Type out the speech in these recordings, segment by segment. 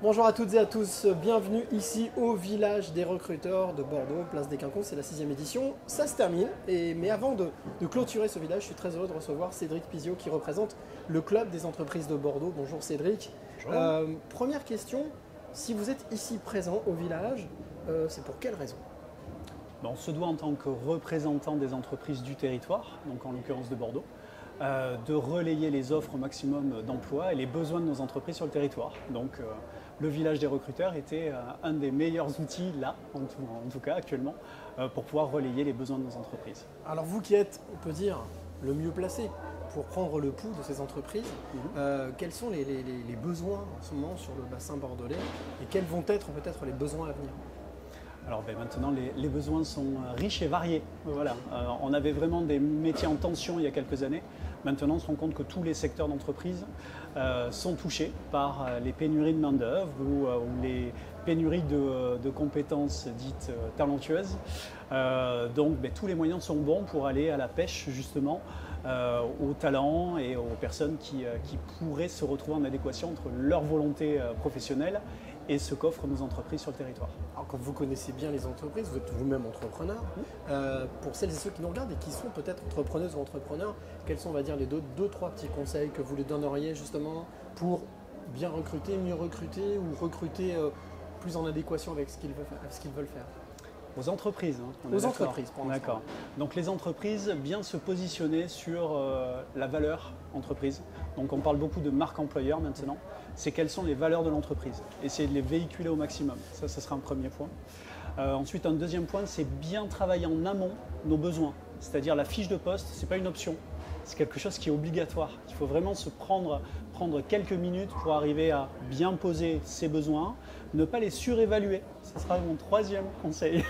Bonjour à toutes et à tous, bienvenue ici au village des recruteurs de Bordeaux, place des Quinconces, c'est la 6e édition, ça se termine, mais avant de clôturer ce village, je suis très heureux de recevoir Cédric Pizio qui représente le club des entreprises de Bordeaux. Bonjour Cédric. Bonjour. Première question, si vous êtes ici présent au village, c'est pour quelle raison? On se doit en tant que représentant des entreprises du territoire, donc en l'occurrence de Bordeaux, de relayer les offres au maximum d'emploi et les besoins de nos entreprises sur le territoire. Donc le village des recruteurs était un des meilleurs outils là, en tout cas actuellement, pour pouvoir relayer les besoins de nos entreprises. Alors vous qui êtes, on peut dire, le mieux placé pour prendre le pouls de ces entreprises, quels sont les besoins en ce moment sur le bassin bordelais et quels vont être peut-être les besoins à venir? Alors maintenant, les besoins sont riches et variés. Voilà. On avait vraiment des métiers en tension il y a quelques années. Maintenant, on se rend compte que tous les secteurs d'entreprise sont touchés par les pénuries de main-d'œuvre ou les pénuries de compétences dites talentueuses. Donc, tous les moyens sont bons pour aller à la pêche, justement, aux talents et aux personnes qui pourraient se retrouver en adéquation entre leur volonté professionnelle et ce qu'offrent nos entreprises sur le territoire. Alors quand vous connaissez bien les entreprises, vous êtes vous-même entrepreneur, pour celles et ceux qui nous regardent et qui sont peut-être entrepreneuses ou entrepreneurs, quels sont, on va dire, les deux, trois petits conseils que vous les donneriez justement pour bien recruter, mieux recruter ou recruter plus en adéquation avec ce qu'ils veulent faire? Aux entreprises. Aux entreprises, pour l'instant. D'accord. Donc les entreprises, bien se positionner sur la valeur entreprise. Donc on parle beaucoup de marque employeur maintenant. C'est quelles sont les valeurs de l'entreprise. Essayer de les véhiculer au maximum. Ça sera un premier point. Ensuite, un deuxième point, c'est bien travailler en amont nos besoins. C'est-à-dire la fiche de poste, ce n'est pas une option. C'est quelque chose qui est obligatoire. Il faut vraiment se prendre quelques minutes pour arriver à bien poser ses besoins, ne pas les surévaluer. Ce sera mon troisième conseil.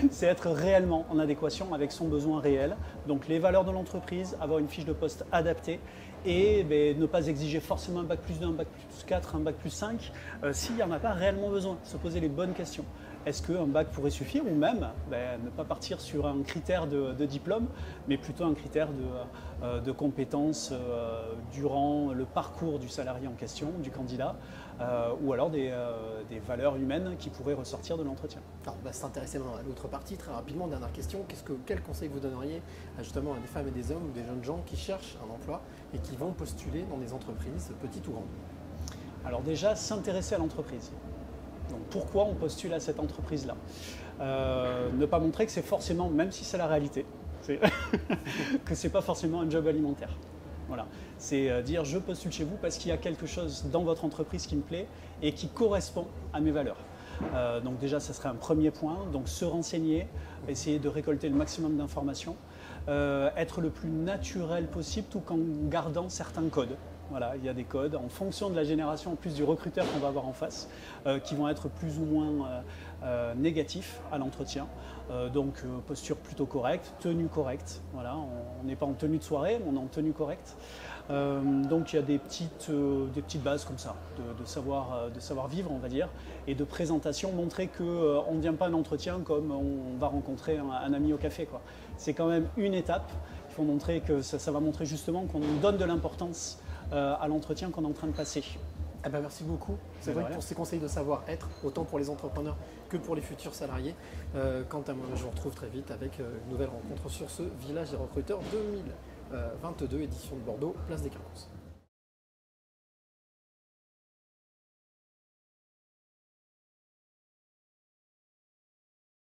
C'est être réellement en adéquation avec son besoin réel. Donc les valeurs de l'entreprise, avoir une fiche de poste adaptée et ne pas exiger forcément un bac plus 2, un bac plus 4, un bac plus 5 s'il n'y en a pas réellement besoin. Se poser les bonnes questions. Est-ce qu'un bac pourrait suffire ou même ne pas partir sur un critère de diplôme, mais plutôt un critère de compétences durant le parcours du salarié en question, du candidat, ou alors des valeurs humaines qui pourraient ressortir de l'entretien. Alors, on va s'intéresser maintenant à l'autre partie très rapidement. Dernière question, quel conseil vous donneriez justement à des femmes et des hommes ou des jeunes gens qui cherchent un emploi et qui vont postuler dans des entreprises, petites ou grandes? Alors déjà, s'intéresser à l'entreprise. Donc pourquoi on postule à cette entreprise-là? Ne pas montrer que c'est forcément, même si c'est la réalité, que ce n'est pas forcément un job alimentaire. Voilà. C'est dire je postule chez vous parce qu'il y a quelque chose dans votre entreprise qui me plaît et qui correspond à mes valeurs. Donc déjà, ça serait un premier point. Donc se renseigner, essayer de récolter le maximum d'informations, être le plus naturel possible tout en gardant certains codes. Voilà, il y a des codes en fonction de la génération en plus du recruteur qu'on va avoir en face qui vont être plus ou moins négatifs à l'entretien. Donc posture plutôt correcte, tenue correcte. Voilà, on n'est pas en tenue de soirée, mais on est en tenue correcte. Donc il y a des petites bases comme ça, de savoir vivre, on va dire, et de présentation, montrer qu'on ne vient pas à un entretien comme on va rencontrer un ami au café, quoi. C'est quand même une étape. Il faut montrer que ça va montrer justement qu'on donne de l'importance à l'entretien qu'on est en train de passer. Eh ben, merci beaucoup, c'est vrai, pour ces conseils de savoir-être, autant pour les entrepreneurs que pour les futurs salariés. Quant à moi, je vous retrouve très vite avec une nouvelle rencontre sur ce village des recruteurs 2022, édition de Bordeaux, place des Quinconces.